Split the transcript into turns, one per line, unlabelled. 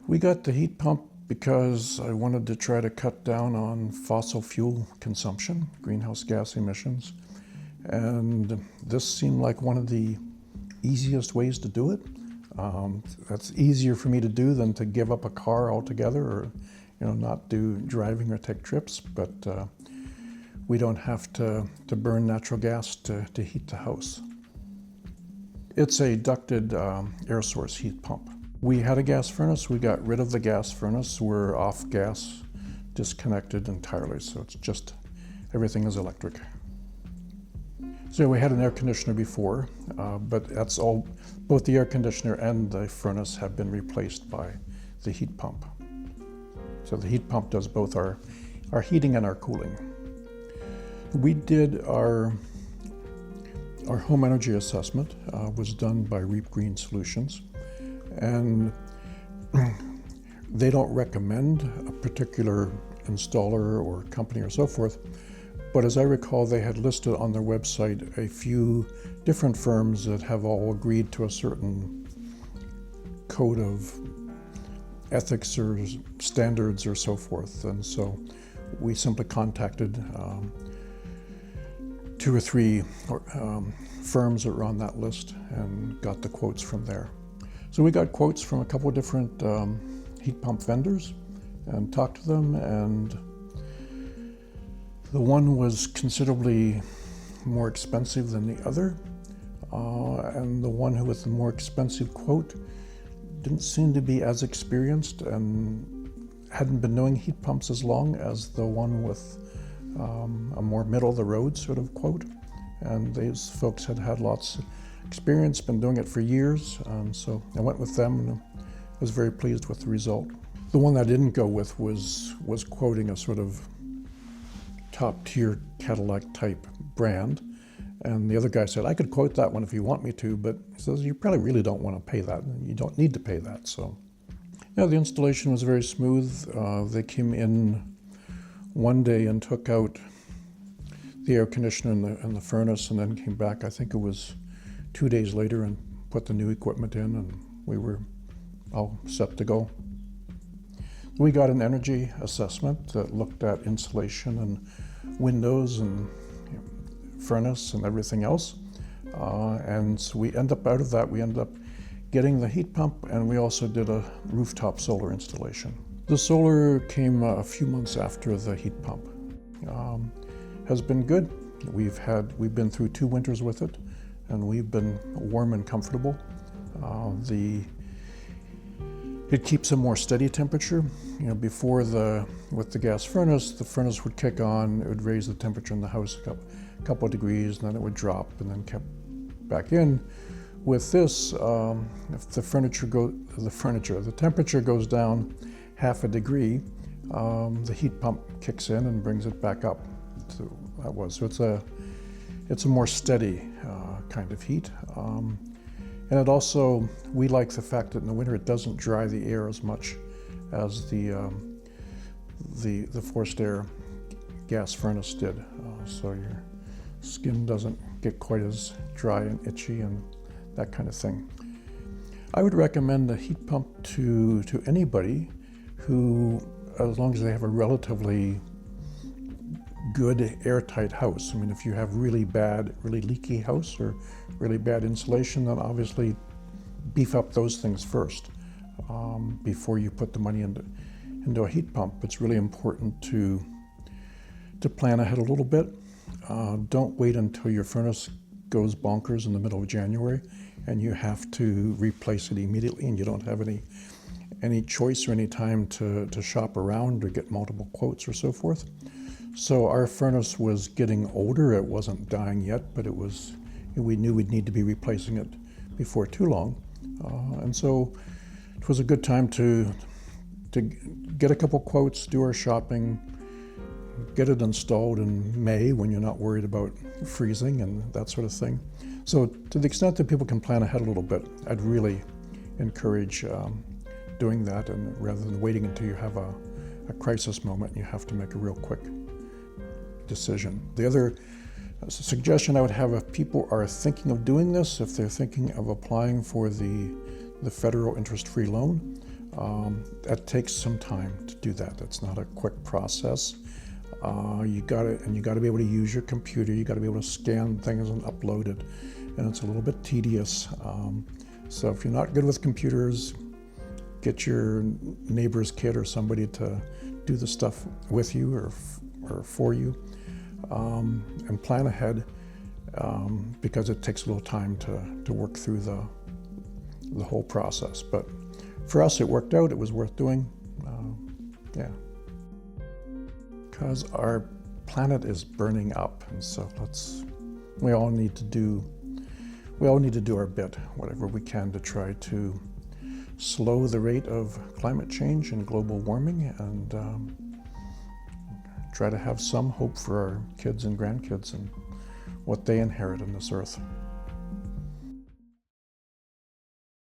We got the heat pump because I wanted to try to cut down on fossil fuel consumption, greenhouse gas emissions, and this seemed like one of the easiest ways to do it. That's easier for me to do than to give up a car altogether, or not do driving or take trips. But we don't have to burn natural gas to heat the house. It's a ducted air source heat pump. We had a gas furnace. We got rid of the gas furnace. We're off gas, disconnected entirely. So it's just everything is electric. So we had an air conditioner before, but that's all. Both the air conditioner and the furnace have been replaced by the heat pump. So the heat pump does both our heating and our cooling. We did our home energy assessment was done by Reap Green Solutions, and they don't recommend a particular installer or company or so forth. But as I recall, they had listed on their website a few different firms that have all agreed to a certain code of ethics or standards or so forth. And so we simply contacted 2 or 3 firms that were on that list and got the quotes from there. So we got quotes from a couple of different heat pump vendors and talked to them, and the one was considerably more expensive than the other, and the one who was the more expensive quote didn't seem to be as experienced and hadn't been knowing heat pumps as long as the one with a more middle-of-the-road sort of quote. And these folks had had lots of experience, been doing it for years, so I went with them and was very pleased with the result. The one I didn't go with was quoting a sort of top-tier Cadillac type brand, and the other guy said, I could quote that one if you want me to, but he says, you probably really don't want to pay that. You don't need to pay that. So yeah, the installation was very smooth. They came in one day and took out the air conditioner and the furnace, and then came back, I think it was 2 days later, and put the new equipment in, and we were all set to go. We got an energy assessment that looked at insulation and windows and furnace and everything else. And so we ended up getting the heat pump, and we also did a rooftop solar installation. The solar came a few months after the heat pump. Has been good. We've been through 2 winters with it, and we've been warm and comfortable. It keeps a more steady temperature. Before with the gas furnace, the furnace would kick on, it would raise the temperature in the house a couple of degrees, and then it would drop and then kept back in. With this, if the temperature goes down half a degree, the heat pump kicks in and brings it back up to that was. So it's a more steady kind of heat. And it also, we like the fact that in the winter it doesn't dry the air as much as the forced air gas furnace did. So your skin doesn't get quite as dry and itchy and that kind of thing. I would recommend a heat pump to anybody who, as long as they have a relatively good airtight house. I mean, if you have really bad, really leaky house or really bad insulation, then obviously beef up those things first before you put the money into a heat pump. It's really important to plan ahead a little bit. Don't wait until your furnace goes bonkers in the middle of January and you have to replace it immediately, and you don't have any choice or any time to shop around or get multiple quotes or so forth. So our furnace was getting older. It wasn't dying yet, but we knew we'd need to be replacing it before too long. And so it was a good time to get a couple quotes, do our shopping, get it installed in May when you're not worried about freezing and that sort of thing. So to the extent that people can plan ahead a little bit, I'd really encourage doing that, and rather than waiting until you have a crisis moment and you have to make a real quick decision. The other suggestion I would have, if people are thinking of doing this, if they're thinking of applying for the the federal interest-free loan. That takes some time to do that. That's not a quick process. You got to be able to use your computer. You got to be able to scan things and upload it, and it's a little bit tedious. So if you're not good with computers, get your neighbor's kid or somebody to do the stuff with you or for you, and plan ahead, because it takes a little time to work through the whole process. But for us, it worked out. It was worth doing. Yeah. Because our planet is burning up, and so we all need to do our bit, whatever we can, to try to slow the rate of climate change and global warming, and try to have some hope for our kids and grandkids and what they inherit on this earth.